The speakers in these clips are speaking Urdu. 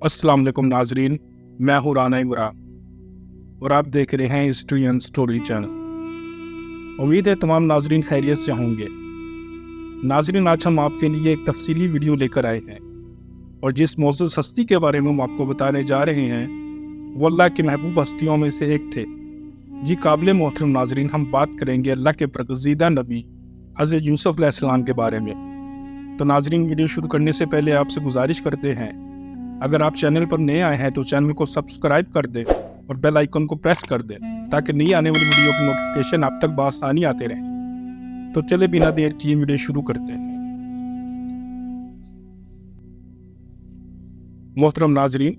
السلام علیکم ناظرین، میں ہوں رانا عمران اور آپ دیکھ رہے ہیں ہسٹری اینڈ سٹوری چینل۔ امید ہے تمام ناظرین خیریت سے ہوں گے۔ ناظرین، آج ہم آپ کے لیے ایک تفصیلی ویڈیو لے کر آئے ہیں اور جس معزز ہستی کے بارے میں ہم آپ کو بتانے جا رہے ہیں وہ اللہ کی محبوب ہستیوں میں سے ایک تھے۔ جی قابل محترم ناظرین، ہم بات کریں گے اللہ کے برگزیدہ نبی حضرت یوسف علیہ السلام کے بارے میں۔ تو ناظرین، ویڈیو شروع کرنے سے پہلے آپ سے گزارش کرتے ہیں، اگر آپ چینل پر نئے آئے ہیں تو چینل کو سبسکرائب کر دیں اور بیل آئیکن کو پریس کر دیں تاکہ نئی آنے والی ویڈیو کی نوٹیفیکیشن آپ تک بآسانی آتے رہیں۔ تو چلے بنا دیر کیے ویڈیو شروع کرتے ہیں۔ محترم ناظرین،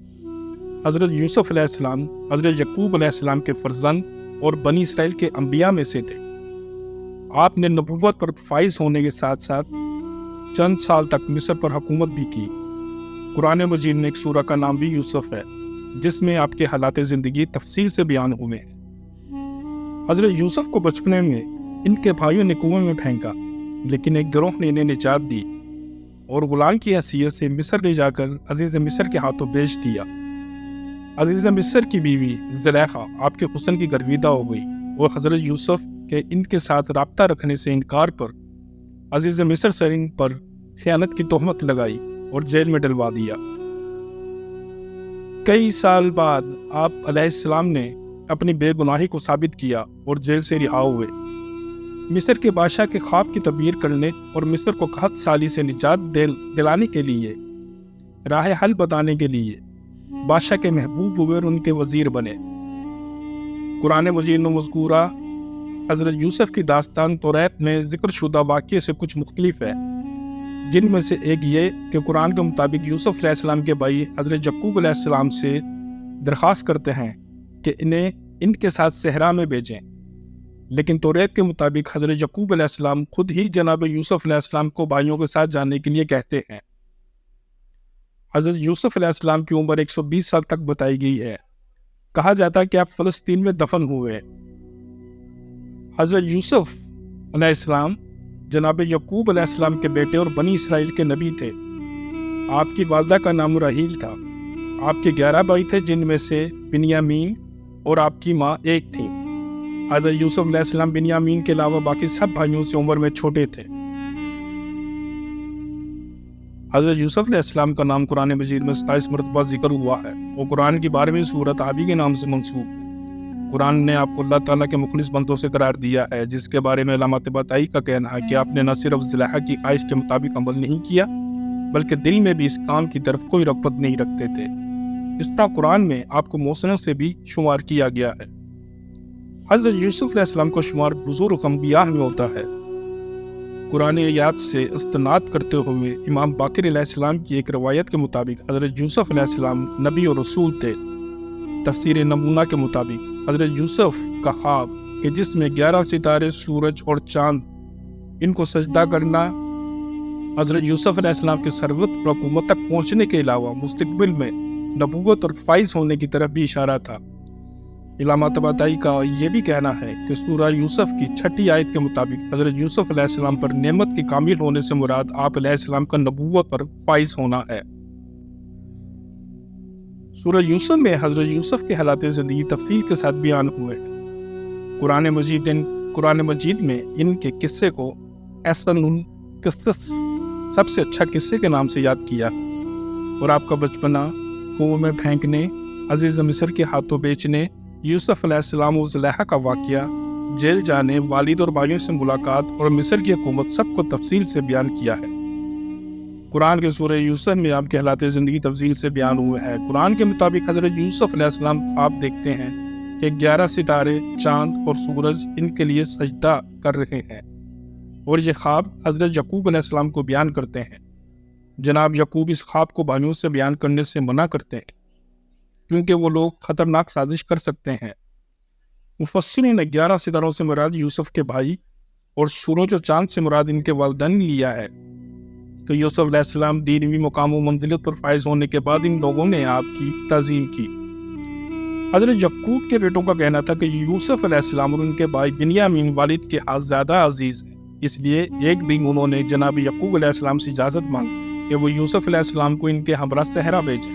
حضرت یوسف علیہ السلام حضرت یعقوب علیہ السلام کے فرزند اور بنی اسرائیل کے انبیاء میں سے تھے۔ آپ نے نبوت پر فائز ہونے کے ساتھ ساتھ چند سال تک مصر پر حکومت بھی کی۔ قرآن مجید میں ایک سورہ کا نام بھی یوسف ہے جس میں آپ کے حالات زندگی تفصیل سے بیان ہوئے ہیں۔ حضرت یوسف کو بچپنے میں ان کے بھائیوں نے کنویں میں پھینکا، لیکن ایک گروہ نے انہیں نجات دی اور غلام کی حیثیت سے مصر لے جا کر عزیز مصر کے ہاتھوں بیچ دیا۔ عزیز مصر کی بیوی زلیخا آپ کے حسن کی گرویدہ ہو گئی اور حضرت یوسف کے ان کے ساتھ رابطہ رکھنے سے انکار پر عزیز مصر سے ان پر خیانت کی تہمت لگائی اور جیل میں ڈلوا دیا۔ کئی سال بعد آپ علیہ السلام نے اپنی بے گناہی کو ثابت کیا اور جیل سے رہا ہوئے۔ مصر کے بادشاہ کے خواب کی تعبیر کرنے اور مصر کو قحط سالی سے نجات دلانے کے لیے راہ حل بتانے کے لیے بادشاہ کے محبوب ہوئے اور ان کے وزیر بنے۔ قرآن مجید میں مذکورہ حضرت یوسف کی داستان توریت میں ذکر شدہ واقعے سے کچھ مختلف ہے، جن میں سے ایک یہ کہ قرآن کے مطابق یوسف علیہ السلام کے بھائی حضرت یعقوب علیہ السلام سے درخواست کرتے ہیں کہ انہیں ان کے ساتھ صحرا میں بھیجیں، لیکن توریت کے مطابق حضرت یعقوب علیہ السلام خود ہی جناب یوسف علیہ السلام کو بھائیوں کے ساتھ جانے کے لیے کہتے ہیں۔ حضرت یوسف علیہ السلام کی عمر 120 سال تک بتائی گئی ہے۔ کہا جاتا ہے کہ آپ فلسطین میں دفن ہوئے۔ حضرت یوسف علیہ السلام جناب یعقوب علیہ السلام کے بیٹے اور بنی اسرائیل کے نبی تھے۔ آپ کی والدہ کا نام راحیل تھا۔ آپ کے 11 بھائی تھے، جن میں سے بنیامین اور آپ کی ماں ایک تھی۔ حضرت یوسف علیہ السلام بنیامین کے علاوہ باقی سب بھائیوں سے عمر میں چھوٹے تھے۔ حضرت یوسف علیہ السلام کا نام قرآن مجید میں 27 مرتبہ ذکر ہوا ہے اور قرآن کی 12ویں سورت آبی کے نام سے منسوب ہے۔ قرآن نے آپ کو اللہ تعالیٰ کے مخلص بندوں سے قرار دیا ہے، جس کے بارے میں علامہ طباطبائی کا کہنا ہے کہ آپ نے نہ صرف زلیخا کی خواہش کے مطابق عمل نہیں کیا بلکہ دل میں بھی اس کام کی طرف کوئی رغبت نہیں رکھتے تھے۔ اس طرح قرآن میں آپ کو محسنوں سے بھی شمار کیا گیا ہے۔ حضرت یوسف علیہ السلام کو شمار بزرگ انبیاء میں ہوتا ہے۔ قرآن آیات سے استناد کرتے ہوئے امام باقر علیہ السلام کی ایک روایت کے مطابق حضرت یوسف علیہ السلام نبی اور رسول تھے۔ تفسیر نمونہ کے مطابق حضرت یوسف کا خواب کہ جس میں 11 ستارے، سورج اور چاند ان کو سجدہ کرنا حضرت یوسف علیہ السلام کے ثروت اور حکومت تک پہنچنے کے علاوہ مستقبل میں نبوت اور فائز ہونے کی طرف بھی اشارہ تھا۔ علامہ طباطبائی کا یہ بھی کہنا ہے کہ سورہ یوسف کی 6 آیت کے مطابق حضرت یوسف علیہ السلام پر نعمت کے کامل ہونے سے مراد آپ علیہ السلام کا نبوت پر فائز ہونا ہے۔ سورہ یوسف میں حضرت یوسف کے حالات زندگی تفصیل کے ساتھ بیان ہوئے ہیں۔ قرآن مجید میں ان کے قصے کو احسن القصص، سب سے اچھا قصے کے نام سے یاد کیا اور آپ کا بچپنا، کنویں میں پھینکنے، عزیز مصر کے ہاتھوں بیچنے، یوسف علیہ السلام و زلیخا کا واقعہ، جیل جانے، والد اور بھائیوں سے ملاقات اور مصر کی حکومت سب کو تفصیل سے بیان کیا ہے۔ قرآن کے سورہ یوسف میں آپ کے حالات زندگی تفصیل سے بیان ہوئے ہیں۔ قرآن کے مطابق حضرت یوسف علیہ السلام آپ دیکھتے ہیں کہ 11 ستارے، چاند اور سورج ان کے لیے سجدہ کر رہے ہیں اور یہ خواب حضرت یعقوب علیہ السلام کو بیان کرتے ہیں۔ جناب یعقوب اس خواب کو بھائیوں سے بیان کرنے سے منع کرتے ہیں کیونکہ وہ لوگ خطرناک سازش کر سکتے ہیں۔ مفسرین نے 11 ستاروں سے مراد یوسف کے بھائی اور سورج اور چاند سے مراد ان کے والدین لیا ہے کہ یوسف علیہ السلام دینوی مقام و منزلت پر فائز ہونے کے بعد ان لوگوں نے آپ کی تعظیم کی۔ حضرت یعقوب کے بیٹوں کا کہنا تھا کہ یوسف علیہ السلام اور ان کے بھائی بنیامین والد کے ہاں زیادہ عزیز ہیں، اس لیے ایک دن انہوں نے جناب یعقوب علیہ السلام سے اجازت مانگی کہ وہ یوسف علیہ السلام کو ان کے ہمراہ صحرا بھیجیں۔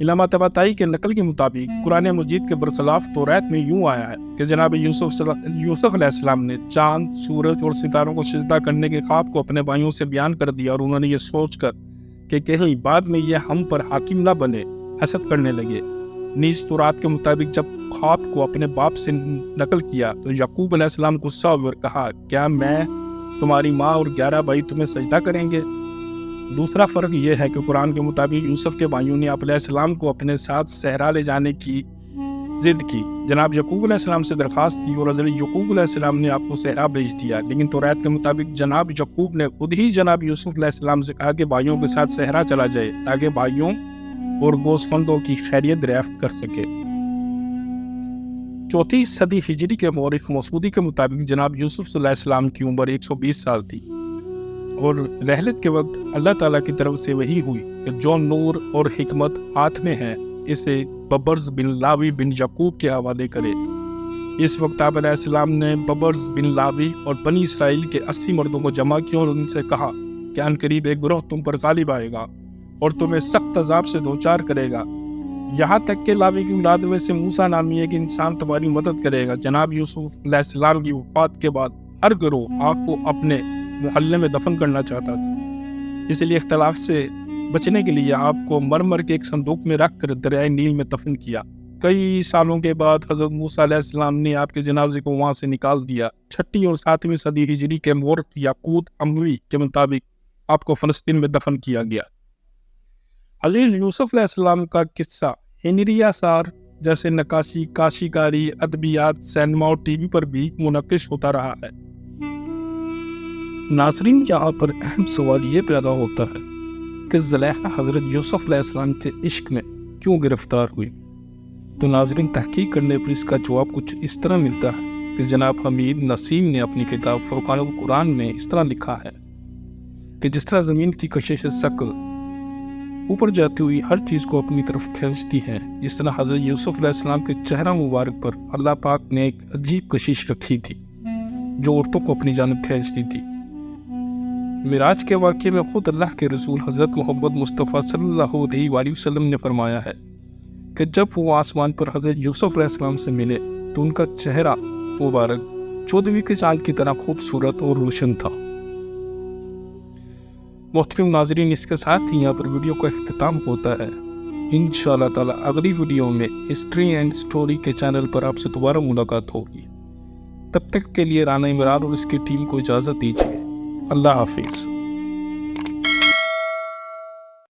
علامہ طباطبائی کے نقل کے مطابق قرآن مجید کے برخلاف تورات میں یوں آیا ہے کہ جناب یوسف علیہ السلام نے چاند، سورج اور ستاروں کو سجدہ کرنے کے خواب کو اپنے بھائیوں سے بیان کر دیا، اور انہوں نے یہ سوچ کر کہ کہیں بعد میں یہ ہم پر حاکم نہ بنے حسد کرنے لگے۔ نیز تورات کے مطابق جب خواب کو اپنے باپ سے نقل کیا تو یعقوب علیہ السلام غصہ ہوئے اور کہا، کیا میں، تمہاری ماں اور 11 بھائی تمہیں سجدہ کریں گے؟ دوسرا فرق یہ ہے کہ قرآن کے مطابق یوسف کے بھائیوں نے علیہ السلام کو اپنے ساتھ صحرا لے جانے کی ضد کی۔ جناب یعقوب علیہ السلام سے درخواست کی اور حضرت یعقوب علیہ السلام نے آپ کو صحرا بھیج دیا، لیکن تورات کے مطابق جناب یعقوب نے خود ہی جناب یوسف علیہ السلام سے کہا کہ بھائیوں کے ساتھ صحرا چلا جائے تاکہ بھائیوں اور گوسفندوں کی خیریت دریافت کر سکے۔ 4 صدی ہجری کے مورخ مسعودی کے مطابق جناب یوسف علیہ السلام کی عمر 120 سال تھی، اور رحلت کے وقت اللہ تعالیٰ کی طرف سے وحی ہوئی کہ جو نور اور حکمت ہاتھ میں ہے اسے ببرز بن لاوی بن یعقوب کے حوالے کرے۔ اس وقت آپ علیہ السلام نے ببرز بن لاوی اور بنی اسرائیل کے 80 مردوں کو جمع کیا اور ان سے کہا کہ ان قریب ایک گروہ تم پر غالب آئے گا اور تمہیں سخت عذاب سے دوچار کرے گا، یہاں تک کہ لاوی کی اولاد میں سے موسیٰ نامی ایک انسان تمہاری مدد کرے گا۔ جناب یوسف علیہ السلام کی وفات کے بعد ہر گروہ آپ کو اپنے محلے میں دفن کرنا چاہتا تھا، اس لیے اختلاف سے بچنے کے لیے آپ کو مرمر کے ایک صندوق میں رکھ کر دریائے نیل میں دفن کیا۔ کئی سالوں کے بعد حضرت موسیٰ علیہ السلام نے آپ کے جنازے کو وہاں سے نکال دیا۔ 6 اور 7ویں صدی ہجری کے مورخ یاقوت اموی کے مطابق آپ کو فلسطین میں دفن کیا گیا۔ حضرت یوسف علیہ السلام کا قصہ ہنری آثار جیسے نقاشی، کاشی کاری، ادبیات، سینما اور ٹی وی پر بھی منعکس ہوتا رہا ہے۔ ناظرین، یہاں پر اہم سوال یہ پیدا ہوتا ہے کہ زلیخا حضرت یوسف علیہ السلام کے عشق میں کیوں گرفتار ہوئی؟ تو ناظرین، تحقیق کرنے پر اس کا جواب کچھ اس طرح ملتا ہے کہ جناب حمید نسیم نے اپنی کتاب فرقان القرآن میں اس طرح لکھا ہے کہ جس طرح زمین کی کشش ثقل اوپر جاتی ہوئی ہر چیز کو اپنی طرف کھینچتی ہے، اس طرح حضرت یوسف علیہ السلام کے چہرہ مبارک پر اللہ پاک نے ایک عجیب کشش رکھی تھی جو عورتوں کو اپنی جانب کھینچتی تھی۔ معراج کے واقعے میں خود اللہ کے رسول حضرت محمد مصطفیٰ صلی اللہ علیہ وآلہ وسلم نے فرمایا ہے کہ جب وہ آسمان پر حضرت یوسف علیہ السلام سے ملے تو ان کا چہرہ مبارک 14ویں کے چاند کی طرح خوبصورت اور روشن تھا۔ محترم ناظرین، اس کے ساتھ ہی یہاں پر ویڈیو کا اختتام ہوتا ہے۔ انشاءاللہ تعالی اگلی ویڈیو میں ہسٹری اینڈ سٹوری کے چینل پر آپ سے دوبارہ ملاقات ہوگی۔ تب تک کے لیے رانا عمران اور اس کی ٹیم کو اجازت دیجیے۔ اللہ حافظ۔